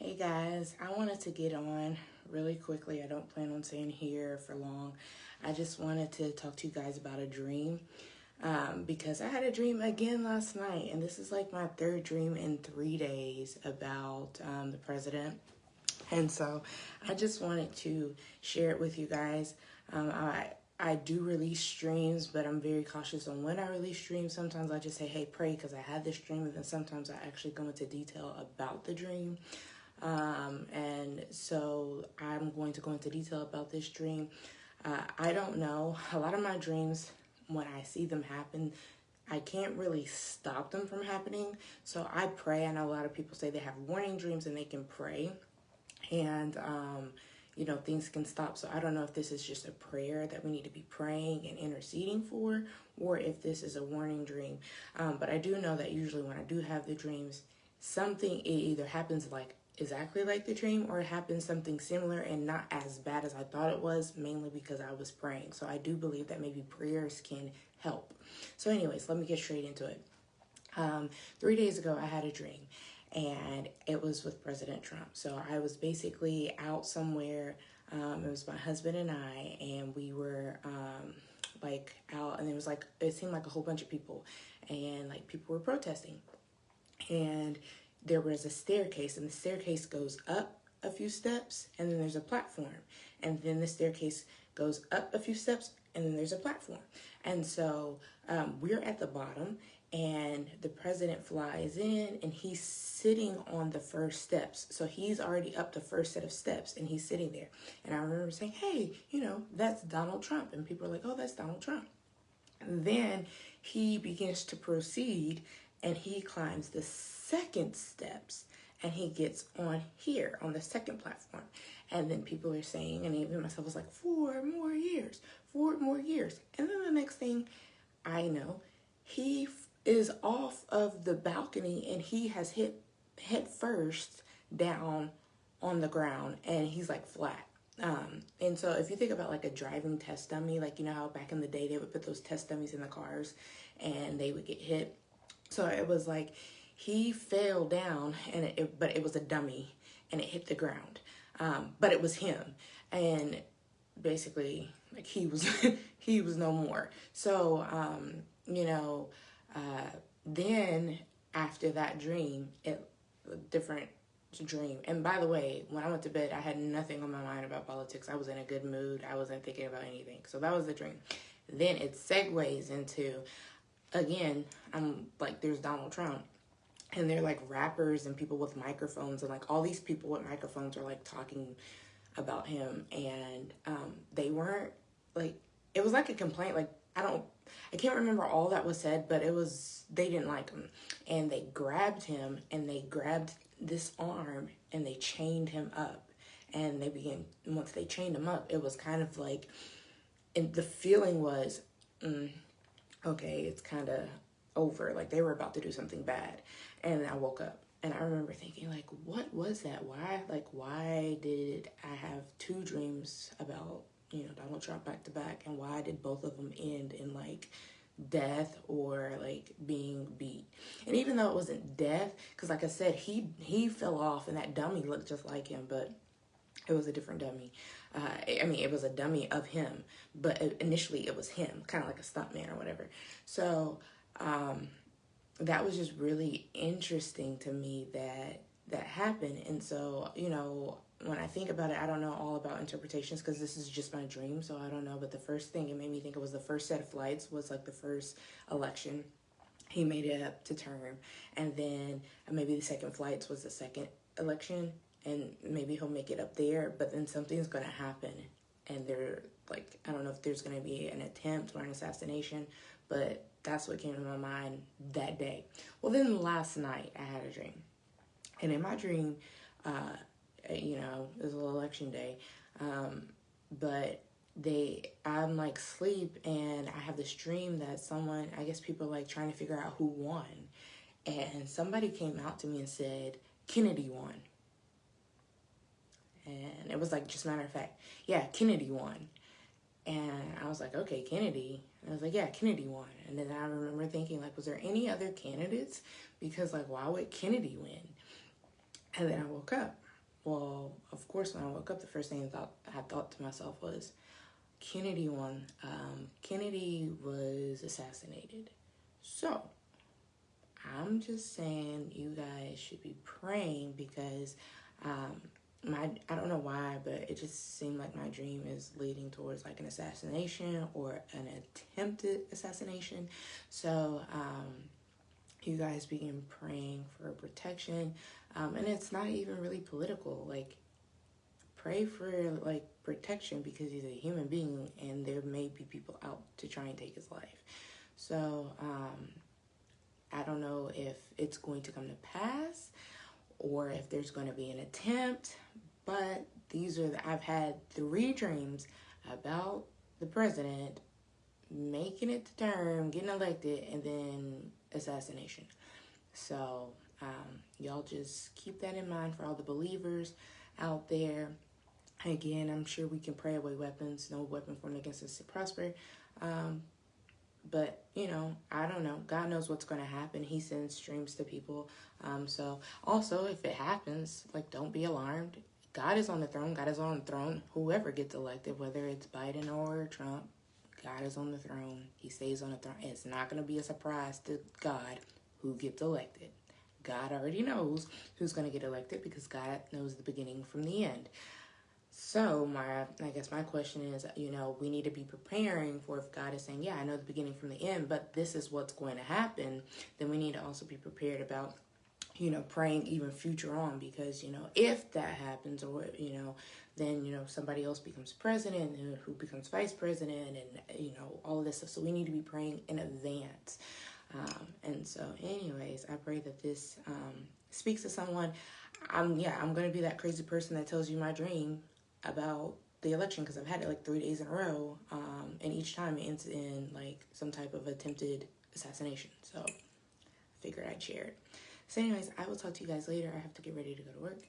Hey guys, I wanted to get on really quickly. I don't plan on staying here for long. I just wanted to talk to you guys about a dream because I had a dream again last night, and this is like my third dream in 3 days about the president. And so I just wanted to share it with you guys. I do release streams, but I'm very cautious on when I release streams. Sometimes I just say, hey, pray because I had this dream, and then sometimes I actually go into detail about the dream. And so I'm going to go into detail about this dream. I don't know. A lot of my dreams, when I see them happen, I can't really stop them from happening. So I pray. I know a lot of people say they have warning dreams and they can pray. And, things can stop. So I don't know if this is just a prayer that we need to be praying and interceding for, or if this is a warning dream. But I do know that usually when I do have the dreams, something it either happens like exactly like the dream or it happens something similar and not as bad as I thought it was, mainly because I was praying. So I do believe that maybe prayers can help. So anyways, let me get straight into it. 3 days ago, I had a dream, and it was with President Trump. So I was basically out somewhere. It was my husband and I, and we were out, and it seemed like a whole bunch of people, and like people were protesting. And there was a staircase, and the staircase goes up a few steps, and then there's a platform. And then the staircase goes up a few steps, and then there's a platform. And so we're at the bottom, and the president flies in, and he's sitting on the first steps. So he's already up the first set of steps, and he's sitting there. And I remember saying, hey, that's Donald Trump. And people are like, oh, that's Donald Trump. And then he begins to proceed, and he climbs the second steps, and he gets on here on the second platform. And then people are saying, and even myself was like, 4 more years. And then the next thing I know, he is off of the balcony, and he has hit head first down on the ground, and he's like flat. And so if you think about like a driving test dummy, like, how back in the day they would put those test dummies in the cars and they would get hit. So it was like he fell down, but it was a dummy, and it hit the ground. But it was him, and basically like he was he was no more. So then after that dream, different dream. And by the way, when I went to bed, I had nothing on my mind about politics. I was in a good mood. I wasn't thinking about anything. So that was the dream. Then it segues into, again, I'm like, there's Donald Trump, and they're like rappers and people with microphones, and like all these people with microphones are like talking about him, and they weren't like, it was like a complaint. Like, I can't remember all that was said, but they didn't like him, and they grabbed him, and they grabbed this arm, and they chained him up, and once they chained him up, it was kind of like, and the feeling was, okay, it's kind of over. Like they were about to do something bad. And I woke up, and I remember thinking, like, what was that? Why did I have 2 dreams about, Donald Trump back to back? And why did both of them end in like death or like being beat? And even though it wasn't death, because like I said, he fell off, and that dummy looked just like him, but it was a different dummy. It was a dummy of him, but initially it was him, kind of like a stuntman or whatever. So that was just really interesting to me that happened. And so, when I think about it, I don't know all about interpretations because this is just my dream, so I don't know. But the first thing it made me think of was the first set of flights was like the first election. He made it up to term, and then maybe the second flights was the second election, and maybe he'll make it up there, but then something's going to happen, and they're like, I don't know if there's going to be an attempt or an assassination, but that's what came to my mind that day. Well, then last night I had a dream, and in my dream, it was an election day, but I'm like sleep, and I have this dream that someone, I guess people are like trying to figure out who won, and somebody came out to me and said, Kennedy won. And it was like, just a matter of fact, yeah, Kennedy won. And I was like, okay, Kennedy. And I was like, yeah, Kennedy won. And then I remember thinking, like, was there any other candidates? Because, like, why would Kennedy win? And then I woke up. well, of course, when I woke up, the first thing I thought to myself was, Kennedy won. Kennedy was assassinated. So, I'm just saying you guys should be praying because I don't know why, but it just seemed like my dream is leading towards like an assassination or an attempted assassination. So, you guys begin praying for protection. And it's not even really political. Like, pray for like protection because he's a human being and there may be people out to try and take his life. So, I don't know if it's going to come to pass or if there's going to be an attempt, but I've had 3 dreams about the president making it to term, getting elected, and then assassination. So, y'all just keep that in mind for all the believers out there. Again, I'm sure we can pray away weapons. No weapon formed against us to prosper. But, I don't know. God knows what's going to happen. He sends dreams to people. So, also, if it happens, like, don't be alarmed. God is on the throne. God is on the throne. Whoever gets elected, whether it's Biden or Trump, God is on the throne. He stays on the throne. It's not going to be a surprise to God who gets elected. God already knows who's going to get elected because God knows the beginning from the end. So I guess my question is, we need to be preparing for if God is saying, yeah, I know the beginning from the end, but this is what's going to happen, then we need to also be prepared about, praying even future on because, if that happens or, then, somebody else becomes president and who becomes vice president and, all of this stuff. So we need to be praying in advance. And so anyways, I pray that this speaks to someone. I'm going to be that crazy person that tells you my dream about the election because I've had it like 3 days in a row, and each time it ends in like some type of attempted assassination. So I figured I'd share it. So anyways, I will talk to you guys later. I have to get ready to go to work.